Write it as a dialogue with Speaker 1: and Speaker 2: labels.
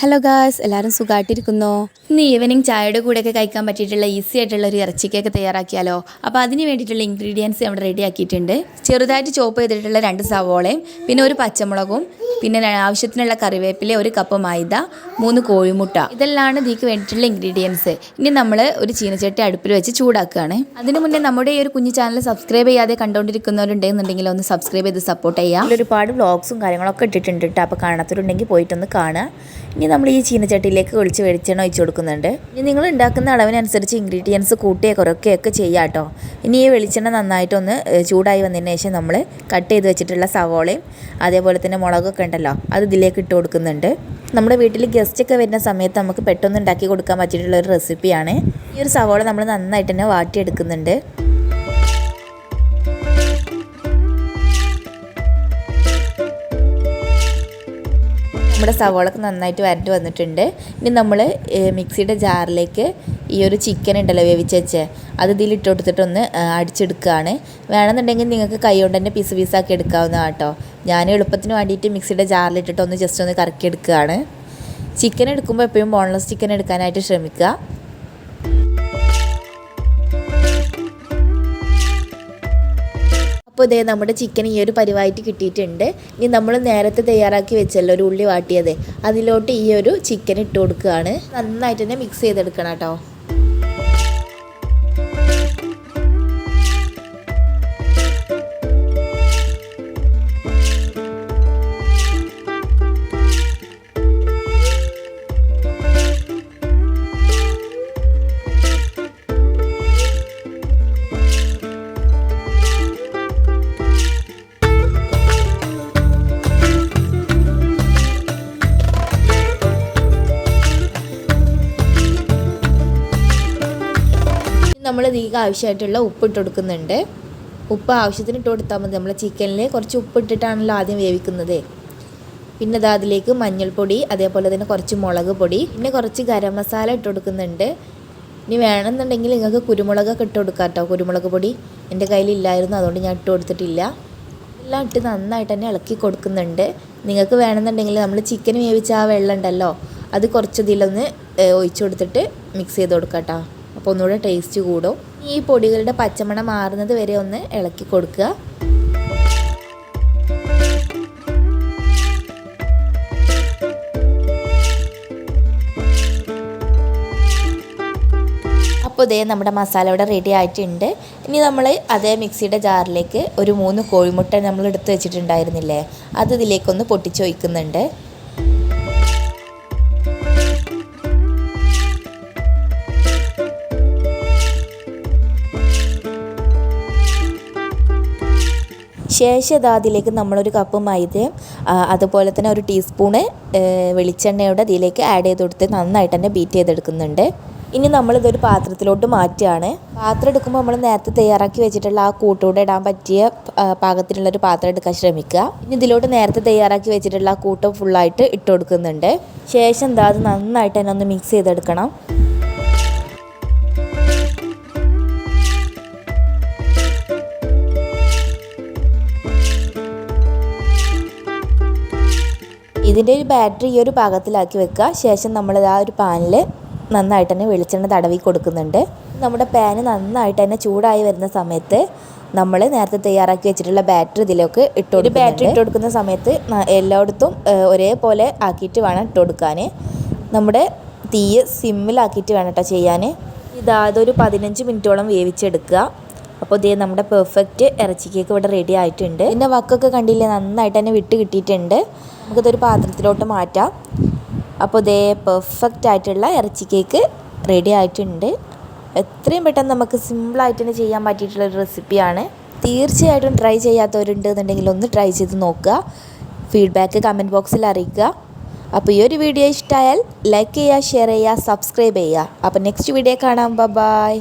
Speaker 1: Hello guys, എല്ലാവരും സുഖമായിട്ടിരിക്കുന്നോ? ഇന്ന് ഈവനിങ് ചായയുടെ കൂടെയൊക്കെ കഴിക്കാൻ പറ്റിയിട്ടുള്ള ഈസി ആയിട്ടുള്ള ഒരു ഇറച്ചിക്കൊക്കെ തയ്യാറാക്കിയാലോ. അപ്പോൾ അതിന് വേണ്ടിയിട്ടുള്ള ഇൻഗ്രീഡിയൻസ് നമ്മൾ റെഡി ആക്കിയിട്ടുണ്ട്. ചെറുതായിട്ട് ചോപ്പ് ചെയ്തിട്ടുള്ള 2 സവോളയും പിന്നെ ഒരു പച്ചമുളകും പിന്നെ ആവശ്യത്തിനുള്ള കറിവേപ്പില, 1 കപ്പ് മൈദ, 3 കോഴിമുട്ട. ഇതെല്ലാം ഇതിലേക്ക് വേണ്ടിയിട്ടുള്ള ഇൻഗ്രീഡിയൻസ്. ഇനി നമ്മൾ ഒരു ചീനച്ചട്ടി അടുപ്പിൽ വെച്ച് ചൂടാക്കുകയാണ്. അതിന് മുന്നേ നമ്മുടെ ഈ ഒരു കുഞ്ഞു ചാനൽ സബ്സ്ക്രൈബ് ചെയ്യാതെ കണ്ടുകൊണ്ടിരിക്കുന്നവരുണ്ടെന്നുണ്ടെങ്കിൽ ഒന്ന് സബ്സ്ക്രൈബ് ചെയ്ത് സപ്പോർട്ട് ചെയ്യാം. ഒരുപാട് വ്ളോഗ്സും കാര്യങ്ങളൊക്കെ ഇട്ടിട്ടുണ്ട് കേട്ടോ. അപ്പോൾ കാണാത്തവരുണ്ടെങ്കിൽ പോയിട്ടൊന്ന് കാണുക. ഇനി നമ്മൾ ഈ ചീനച്ചട്ടിയിലേക്ക് വെളിച്ചെണ്ണ ഒഴിച്ച് കൊടുക്കുന്നുണ്ട്. ഇനി നിങ്ങൾ ഉണ്ടാക്കുന്ന അളവിനനുസരിച്ച് ഇൻഗ്രീഡിയൻസ് കൂട്ടിയോ കുറയ്ക്കുകയൊക്കെ ചെയ്യാം കേട്ടോ. ഇനി ഈ വെളിച്ചെണ്ണ നന്നായിട്ടൊന്ന് ചൂടായി വന്നതിന് ശേഷം നമ്മൾ കട്ട് ചെയ്ത് വെച്ചിട്ടുള്ള സവോളയും അതേപോലെ തന്നെ മുളകൊക്കെ ഉണ്ടല്ലോ അത് ഇതിലേക്ക് ഇട്ട് കൊടുക്കുന്നുണ്ട്. നമ്മുടെ വീട്ടിൽ ഗസ്റ്റൊക്കെ വരുന്ന സമയത്ത് നമുക്ക് പെട്ടെന്ന് ഉണ്ടാക്കി കൊടുക്കാൻ പറ്റിയിട്ടുള്ള ഒരു റെസിപ്പിയാണ്. ഈ ഒരു സവോള നമ്മൾ നന്നായിട്ട് തന്നെ വാട്ടിയെടുക്കുന്നുണ്ട്. നമ്മുടെ സവോളൊക്കെ നന്നായിട്ട് വരട്ട് വന്നിട്ടുണ്ട്. ഇനി നമ്മൾ മിക്സിയുടെ ജാറിലേക്ക് ഈ ഒരു ചിക്കൻ ഉണ്ടല്ലോ വേവിച്ച് വെച്ച് അത് ഇതിലിട്ട് കൊടുത്തിട്ടൊന്ന് അടിച്ചെടുക്കുകയാണ്. വേണമെന്നുണ്ടെങ്കിൽ നിങ്ങൾക്ക് കൈ കൊണ്ട് തന്നെ പീസാക്കി എടുക്കാവുന്നതാണ് കേട്ടോ. ഞാൻ എളുപ്പത്തിന് വേണ്ടിയിട്ട് മിക്സിയുടെ ജാറിലിട്ടിട്ട് ഒന്ന് ജസ്റ്റ് ഒന്ന് കറക്കിയെടുക്കുകയാണ്. ചിക്കൻ എടുക്കുമ്പോൾ എപ്പോഴും ബോൺലെസ് ചിക്കൻ എടുക്കാനായിട്ട് ശ്രമിക്കുക. അപ്പോൾ ഇതേ നമ്മുടെ ചിക്കൻ ഈ ഒരു പരിവായിട്ട് കിട്ടിയിട്ടുണ്ട്. ഇനി നമ്മൾ നേരത്തെ തയ്യാറാക്കി വെച്ചല്ലോ ഒരു ഉള്ളി വാട്ടിയത്, അതിലോട്ട് ഈ ഒരു ചിക്കൻ ഇട്ട് കൊടുക്കുകയാണ്. നന്നായിട്ട് തന്നെ മിക്സ് ചെയ്തെടുക്കണം കേട്ടോ. നമ്മൾ ഇതിലേക്ക് ആവശ്യമായിട്ടുള്ള ഉപ്പ് ഇട്ട് കൊടുക്കുന്നുണ്ട്. ഉപ്പ് ആവശ്യത്തിന് ഇട്ട് കൊടുത്താൽ മതി. നമ്മൾ ചിക്കനിൽ കുറച്ച് ഉപ്പ് ഇട്ടിട്ടാണല്ലോ ആദ്യം വേവിക്കുന്നത്. പിന്നെ അതിലേക്ക് മഞ്ഞൾപ്പൊടി, അതേപോലെ തന്നെ കുറച്ച് മുളക് പൊടി, പിന്നെ കുറച്ച് ഗരം മസാല ഇട്ട് കൊടുക്കുന്നുണ്ട്. ഇനി വേണമെന്നുണ്ടെങ്കിൽ നിങ്ങൾക്ക് കുരുമുളകൊക്കെ ഇട്ട് കൊടുക്കാം കേട്ടോ. കുരുമുളക് പൊടി എൻ്റെ കയ്യിലില്ലായിരുന്നു, അതുകൊണ്ട് ഞാൻ ഇട്ട് കൊടുത്തിട്ടില്ല. എല്ലാം ഇട്ട് നന്നായിട്ട് തന്നെ ഇളക്കി കൊടുക്കുന്നുണ്ട്. നിങ്ങൾക്ക് വേണമെന്നുണ്ടെങ്കിൽ നമ്മൾ ചിക്കൻ വേവിച്ച ആ വെള്ളം ഉണ്ടല്ലോ അത് കുറച്ച് ഇതിലൊന്ന് ഒഴിച്ചു കൊടുത്തിട്ട് മിക്സ് ചെയ്ത് കൊടുക്കാം കേട്ടോ. അപ്പോൾ ഒന്നുകൂടെ ടേസ്റ്റ് കൂടും. ഈ പൊടികളുടെ പച്ചമണം മാറുന്നത് വരെ ഒന്ന് ഇളക്കി കൊടുക്കുക. അപ്പോൾ ഇതേ നമ്മുടെ മസാല ഇവിടെ റെഡി ആയിട്ടുണ്ട്. ഇനി നമ്മൾ അതേ മിക്സിയുടെ ജാറിലേക്ക് ഒരു 3 കോഴിമുട്ട നമ്മൾ എടുത്ത് വെച്ചിട്ടുണ്ടായിരുന്നില്ലേ അത് ഇതിലേക്കൊന്ന് പൊട്ടിച്ചൊഴിക്കുന്നുണ്ട്. ശേഷം അതിലേക്ക് നമ്മളൊരു കപ്പ് മൈദയും അതുപോലെ തന്നെ ഒരു ടീസ്പൂണ് വെളിച്ചെണ്ണയുടെ ഇതിലേക്ക് ആഡ് ചെയ്ത് കൊടുത്ത് നന്നായിട്ട് തന്നെ ബീറ്റ് ചെയ്തെടുക്കുന്നുണ്ട്. ഇനി നമ്മളിതൊരു പാത്രത്തിലോട്ട് മാറ്റുകയാണ്. പാത്രം എടുക്കുമ്പോൾ നമ്മൾ നേരത്തെ തയ്യാറാക്കി വെച്ചിട്ടുള്ള ആ കൂട്ടൂടെ ഇടാൻ പറ്റിയ പാകത്തിനുള്ളൊരു പാത്രം എടുക്കാൻ ശ്രമിക്കുക. ഇനി ഇതിലോട്ട് നേരത്തെ തയ്യാറാക്കി വെച്ചിട്ടുള്ള ആ കൂട്ടം ഫുള്ളായിട്ട് ഇട്ട് കൊടുക്കുന്നുണ്ട്. ശേഷം അത് നന്നായിട്ട് തന്നെ ഒന്ന് മിക്സ് ചെയ്തെടുക്കണം. ഇതിൻ്റെ ഒരു ബാറ്ററി ഈ ഒരു പാകത്തിലാക്കി വെക്കുക. ശേഷം നമ്മൾ ആ ഒരു പാനിൽ നന്നായിട്ട് തന്നെ വെളിച്ചെണ്ണ തടവി കൊടുക്കുന്നുണ്ട്. നമ്മുടെ പാന് നന്നായിട്ട് തന്നെ ചൂടായി വരുന്ന സമയത്ത് നമ്മൾ നേരത്തെ തയ്യാറാക്കി വെച്ചിട്ടുള്ള ബാറ്ററി ഇതിലേക്ക് ബാറ്ററി ഇട്ട് കൊടുക്കുന്ന സമയത്ത് എല്ലായിടത്തും ഒരേപോലെ ആക്കിയിട്ട് വേണം ഇട്ട് കൊടുക്കാൻ. നമ്മുടെ തീയ് സിമ്മിലാക്കിയിട്ട് വേണം കേട്ടോ ചെയ്യാൻ. അതൊരു 15 മിനിറ്റോളം വേവിച്ചെടുക്കുക. അപ്പോൾ ഇതേ നമ്മുടെ പെർഫെക്റ്റ് ഇറച്ചി കേക്ക് ഇവിടെ റെഡി ആയിട്ടുണ്ട്. പിന്നെ വക്കൊക്കെ കണ്ടില്ലേ നന്നായിട്ട് തന്നെ വിട്ട് കിട്ടിയിട്ടുണ്ട്. നമുക്കിതൊരു പാത്രത്തിലോട്ട് മാറ്റാം. അപ്പോൾ ഇതേ പെർഫെക്റ്റ് ആയിട്ടുള്ള ഇറച്ചി കേക്ക് റെഡി ആയിട്ടുണ്ട്. എത്രയും പെട്ടെന്ന് നമുക്ക് സിമ്പിളായിട്ട് തന്നെ ചെയ്യാൻ പറ്റിയിട്ടുള്ളൊരു റെസിപ്പിയാണ്. തീർച്ചയായിട്ടും ട്രൈ ചെയ്യാത്തവരുണ്ടെന്നുണ്ടെങ്കിൽ ഒന്ന് ട്രൈ ചെയ്ത് നോക്കുക. ഫീഡ്ബാക്ക് കമൻറ്റ് ബോക്സിൽ അറിയിക്കുക. അപ്പോൾ ഈ ഒരു വീഡിയോ ഇഷ്ടമായാൽ ലൈക്ക് ചെയ്യുക, ഷെയർ ചെയ്യുക, സബ്സ്ക്രൈബ് ചെയ്യുക. അപ്പോൾ നെക്സ്റ്റ് വീഡിയോ കാണാം. ബൈ.